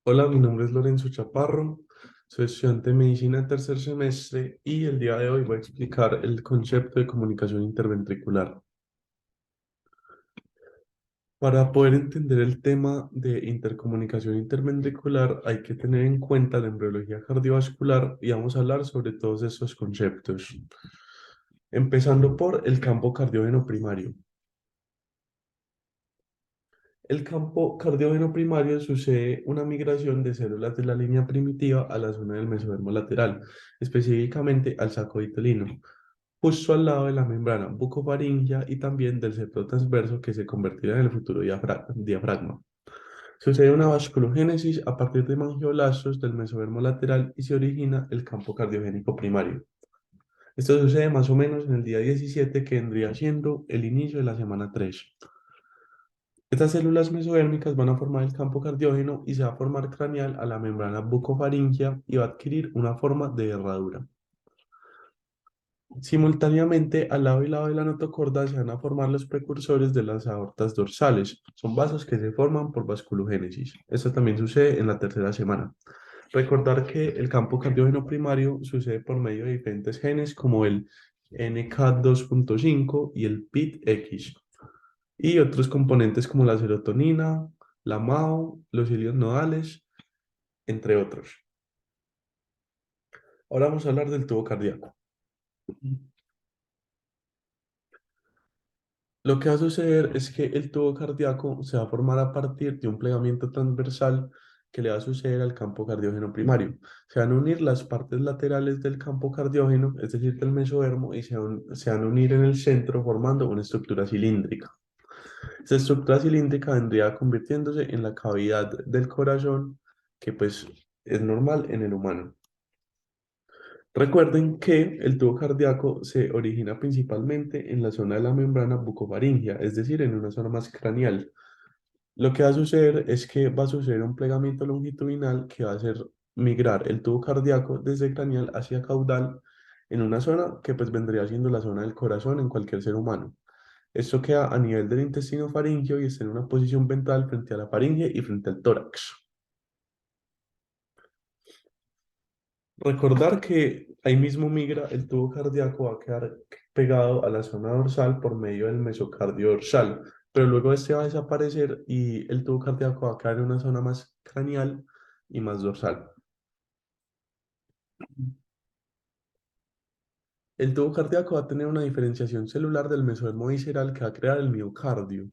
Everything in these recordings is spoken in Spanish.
Hola, mi nombre es Lorenzo Chaparro, soy estudiante de medicina tercer semestre y el día de hoy voy a explicar el concepto de comunicación interventricular. Para poder entender el tema de intercomunicación interventricular hay que tener en cuenta la embriología cardiovascular y vamos a hablar sobre todos estos conceptos. Empezando por el campo cardiógeno primario. El campo cardiógeno primario sucede una migración de células de la línea primitiva a la zona del mesodermo lateral, específicamente al saco vitelino, justo al lado de la membrana bucofaringea y también del septo transverso que se convertirá en el futuro diafragma. Sucede una vasculogénesis a partir de mangioblastos del mesodermo lateral y se origina el campo cardiogénico primario. Esto sucede más o menos en el día 17, que vendría siendo el inicio de la semana 3. Estas células mesodérmicas van a formar el campo cardiógeno y se va a formar craneal a la membrana bucofaringea y va a adquirir una forma de herradura. Simultáneamente, al lado y lado de la notocorda se van a formar los precursores de las aortas dorsales. Son vasos que se forman por vasculogénesis. Esto también sucede en la tercera semana. Recordar que el campo cardiógeno primario sucede por medio de diferentes genes como el NK2.5 y el PIT-X y otros componentes como la serotonina, la MAO, los hilios nodales, entre otros. Ahora vamos a hablar del tubo cardíaco. Lo que va a suceder es que el tubo cardíaco se va a formar a partir de un plegamiento transversal que le va a suceder al campo cardiógeno primario. Se van a unir las partes laterales del campo cardiógeno, es decir, del mesodermo, y se van a unir en el centro formando una estructura cilíndrica. Esta estructura cilíndrica vendría convirtiéndose en la cavidad del corazón, que pues es normal en el humano. Recuerden que el tubo cardíaco se origina principalmente en la zona de la membrana bucofaringea, es decir, en una zona más craneal. Lo que va a suceder es que va a suceder un plegamiento longitudinal que va a hacer migrar el tubo cardíaco desde craneal hacia caudal en una zona que pues vendría siendo la zona del corazón en cualquier ser humano. Esto queda a nivel del intestino faríngeo y está en una posición ventral frente a la faringe y frente al tórax. Recordar que ahí mismo migra el tubo cardíaco, va a quedar pegado a la zona dorsal por medio del mesocardio dorsal, pero luego este va a desaparecer y el tubo cardíaco va a quedar en una zona más craneal y más dorsal. El tubo cardíaco va a tener una diferenciación celular del mesodermo visceral que va a crear el miocardio.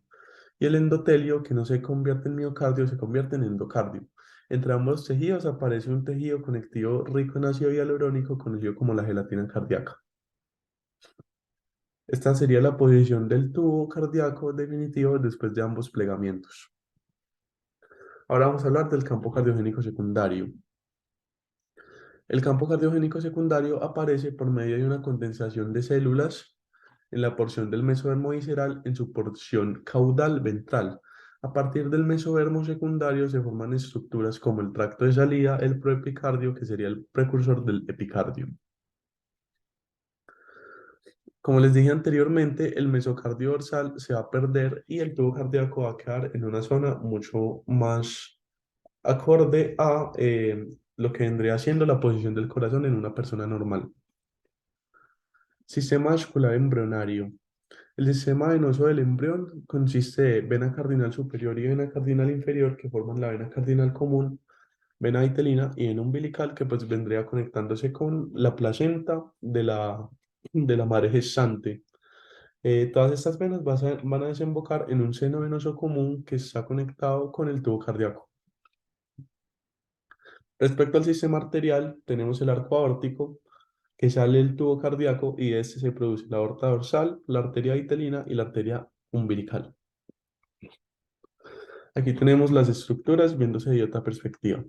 Y el endotelio, que no se convierte en miocardio, se convierte en endocardio. Entre ambos tejidos aparece un tejido conectivo rico en ácido hialurónico conocido como la gelatina cardíaca. Esta sería la posición del tubo cardíaco definitivo después de ambos plegamientos. Ahora vamos a hablar del campo cardiogénico secundario. El campo cardiogénico secundario aparece por medio de una condensación de células en la porción del mesodermo visceral en su porción caudal ventral. A partir del mesodermo secundario se forman estructuras como el tracto de salida, el proepicardio, que sería el precursor del epicardio. Como les dije anteriormente, el mesocardio dorsal se va a perder y el tubo cardíaco va a quedar en una zona mucho más acorde a lo que vendría siendo la posición del corazón en una persona normal. Sistema vascular embrionario. El sistema venoso del embrión consiste de vena cardinal superior y vena cardinal inferior que forman la vena cardinal común, vena vitelina y vena umbilical que pues vendría conectándose con la placenta de la madre gestante. Todas estas venas van a desembocar en un seno venoso común que está conectado con el tubo cardíaco. Respecto al sistema arterial, tenemos el arco aórtico, que sale del tubo cardíaco y de este se produce la aorta dorsal, la arteria vitelina y la arteria umbilical. Aquí tenemos las estructuras viéndose de otra perspectiva.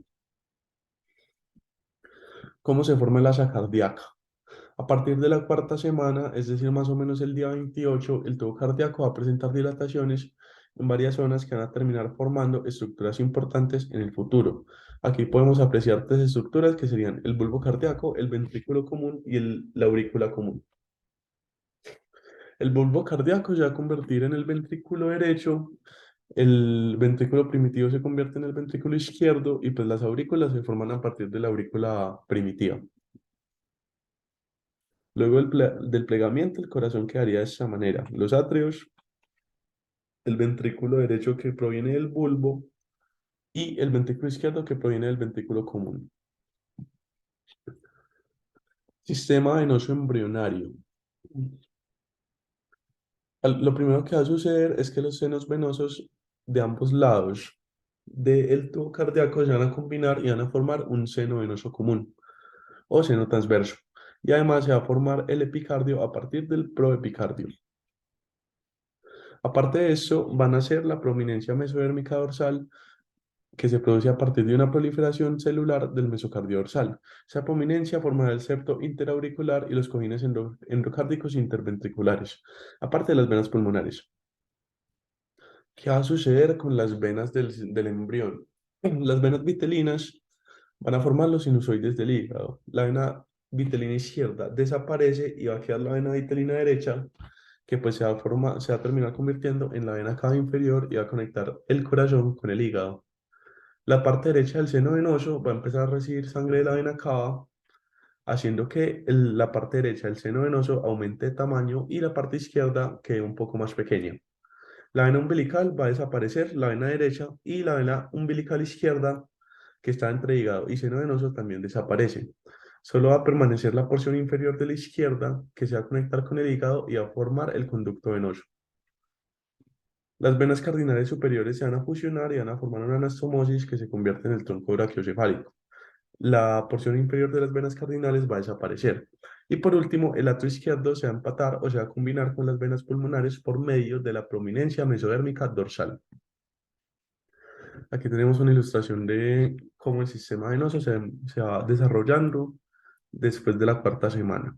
¿Cómo se forma la asa cardíaca? A partir de la cuarta semana, es decir, más o menos el día 28, el tubo cardíaco va a presentar dilataciones en varias zonas que van a terminar formando estructuras importantes en el futuro. Aquí podemos apreciar tres estructuras que serían el bulbo cardíaco, el ventrículo común y la aurícula común. El bulbo cardíaco se va a convertir en el ventrículo derecho El ventrículo primitivo se convierte en el ventrículo izquierdo y pues las aurículas se forman a partir de la aurícula primitiva. Luego del plegamiento, el corazón quedaría de esta manera. Los atrios, el ventrículo derecho que proviene del bulbo y el ventrículo izquierdo que proviene del ventrículo común. Sistema venoso embrionario. Lo primero que va a suceder es que los senos venosos de ambos lados del tubo cardíaco se van a combinar y van a formar un seno venoso común o seno transverso. Y además se va a formar el epicardio a partir del proepicardio. Aparte de eso, van a ser la prominencia mesodérmica dorsal que se produce a partir de una proliferación celular del mesocardio dorsal. Esa prominencia formará el septo interauricular y los cojines endocárdicos interventriculares, aparte de las venas pulmonares. ¿Qué va a suceder con las venas del embrión? Las venas vitelinas van a formar los sinusoides del hígado. La vena vitelina izquierda desaparece y va a quedar la vena vitelina derecha, que pues se va a terminar convirtiendo en la vena cava inferior y va a conectar el corazón con el hígado. La parte derecha del seno venoso va a empezar a recibir sangre de la vena cava, haciendo que la parte derecha del seno venoso aumente de tamaño y la parte izquierda quede un poco más pequeña. La vena umbilical va a desaparecer, la vena derecha y la vena umbilical izquierda, que está entre hígado y seno venoso, también desaparece. Solo va a permanecer la porción inferior de la izquierda, que se va a conectar con el hígado y va a formar el conducto venoso. Las venas cardinales superiores se van a fusionar y van a formar una anastomosis que se convierte en el tronco brachiocefálico. La porción inferior de las venas cardinales va a desaparecer. Y por último, el atrio izquierdo se va a empatar o se va a combinar con las venas pulmonares por medio de la prominencia mesodérmica dorsal. Aquí tenemos una ilustración de cómo el sistema venoso se va desarrollando después de la cuarta semana.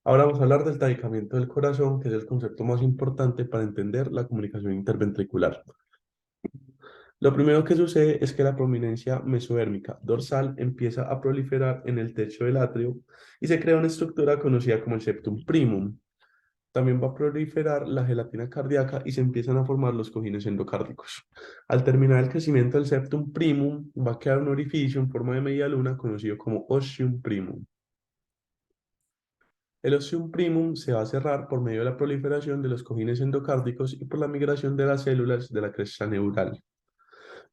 Ahora vamos a hablar del tabiquamiento del corazón, que es el concepto más importante para entender la comunicación interventricular. Lo primero que sucede es que la prominencia mesodérmica dorsal empieza a proliferar en el techo del atrio y se crea una estructura conocida como el septum primum. También va a proliferar la gelatina cardíaca y se empiezan a formar los cojines endocárdicos. Al terminar el crecimiento del septum primum, va a quedar un orificio en forma de media luna conocido como ostium primum. El ostium primum se va a cerrar por medio de la proliferación de los cojines endocárdicos y por la migración de las células de la cresta neural.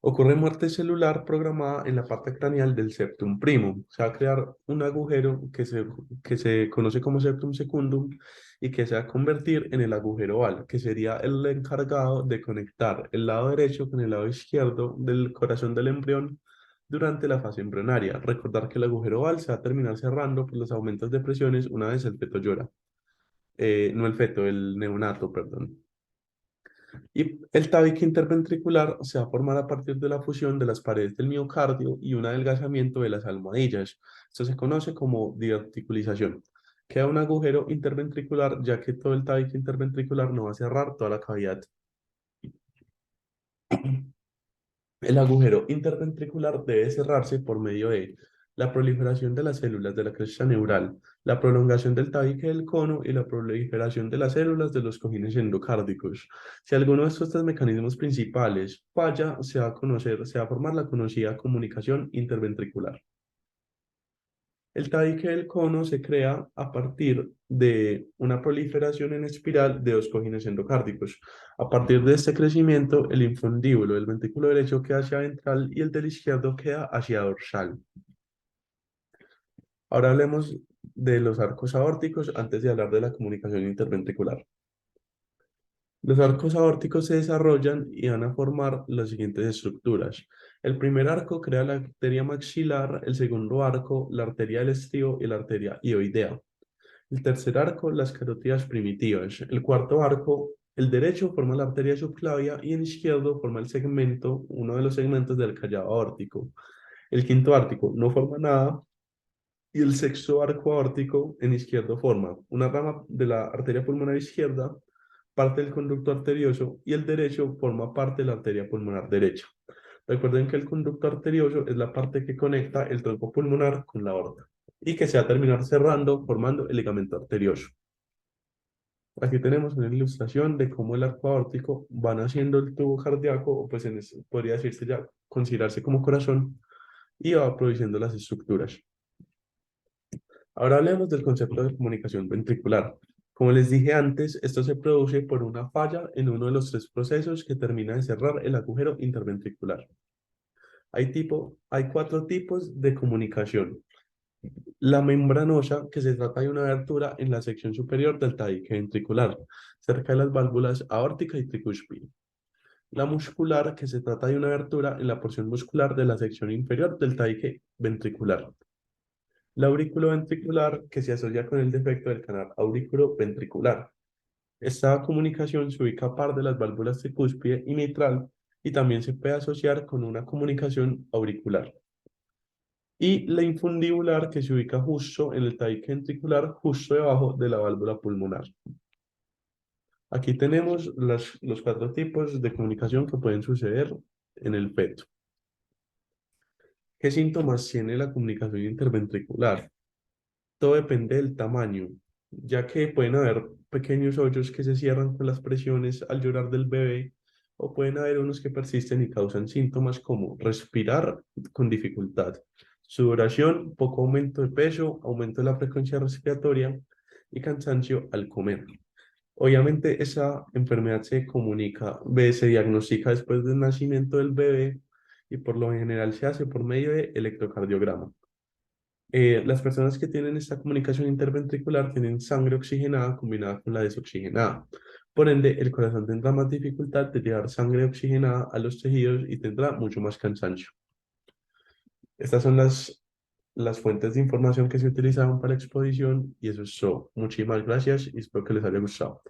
Ocurre muerte celular programada en la parte craneal del septum primum. Se va a crear un agujero que se conoce como septum secundum y que se va a convertir en el agujero oval, que sería el encargado de conectar el lado derecho con el lado izquierdo del corazón del embrión durante la fase embrionaria. Recordar que el agujero oval se va a terminar cerrando por los aumentos de presiones una vez el feto llora. No el feto, el neonato, perdón. Y el tabique interventricular se va a formar a partir de la fusión de las paredes del miocardio y un adelgazamiento de las almohadillas. Esto se conoce como diarticulización. Queda un agujero interventricular, ya que todo el tabique interventricular no va a cerrar toda la cavidad. El agujero interventricular debe cerrarse por medio de la proliferación de las células de la cresta neural, la prolongación del tabique del cono y la proliferación de las células de los cojines endocárdicos. Si alguno de estos tres mecanismos principales falla, se va a formar la conocida comunicación interventricular. El tabique del cono se crea a partir de una proliferación en espiral de dos cojines endocárdicos. A partir de este crecimiento, el infundíbulo del ventrículo derecho queda hacia ventral y el del izquierdo queda hacia dorsal. Ahora hablemos de los arcos aórticos antes de hablar de la comunicación interventricular. Los arcos aórticos se desarrollan y van a formar las siguientes estructuras. El primer arco crea la arteria maxilar, el segundo arco, la arteria del estribo y la arteria ioidea. El tercer arco, las carótidas primitivas. El cuarto arco, el derecho forma la arteria subclavia y el izquierdo forma el segmento, uno de los segmentos del callado aórtico. El quinto arco no forma nada y el sexto arco aórtico en izquierdo forma una rama de la arteria pulmonar izquierda, parte del conducto arterioso y el derecho forma parte de la arteria pulmonar derecha. Recuerden que el conducto arterioso es la parte que conecta el tronco pulmonar con la aorta y que se va a terminar cerrando formando el ligamento arterioso. Aquí tenemos una ilustración de cómo el arco aórtico va naciendo el tubo cardíaco, o pues podría decirse ya, considerarse como corazón, y va produciendo las estructuras. Ahora hablemos del concepto de comunicación ventricular. Como les dije antes, esto se produce por una falla en uno de los tres procesos que termina de cerrar el agujero interventricular. Hay cuatro tipos de comunicación. La membranosa, que se trata de una abertura en la sección superior del tabique ventricular, cerca de las válvulas aórtica y tricúspide. La muscular, que se trata de una abertura en la porción muscular de la sección inferior del tabique ventricular. La auriculoventricular, que se asocia con el defecto del canal auriculoventricular. Esta comunicación se ubica a par de las válvulas tricúspide y mitral y también se puede asociar con una comunicación auricular. Y la infundibular, que se ubica justo en el tabique ventricular, justo debajo de la válvula pulmonar. Aquí tenemos los cuatro tipos de comunicación que pueden suceder en el feto. ¿Qué síntomas tiene la comunicación interventricular? Todo depende del tamaño, ya que pueden haber pequeños hoyos que se cierran con las presiones al llorar del bebé, o pueden haber unos que persisten y causan síntomas como respirar con dificultad, sudoración, poco aumento de peso, aumento de la frecuencia respiratoria y cansancio al comer. Obviamente esa enfermedad se diagnostica después del nacimiento del bebé y por lo general se hace por medio de electrocardiograma. Las personas que tienen esta comunicación interventricular tienen sangre oxigenada combinada con la desoxigenada. Por ende, el corazón tendrá más dificultad de llevar sangre oxigenada a los tejidos y tendrá mucho más cansancio. Estas son las fuentes de información que se utilizaban para la exposición y eso es todo. Muchísimas gracias y espero que les haya gustado.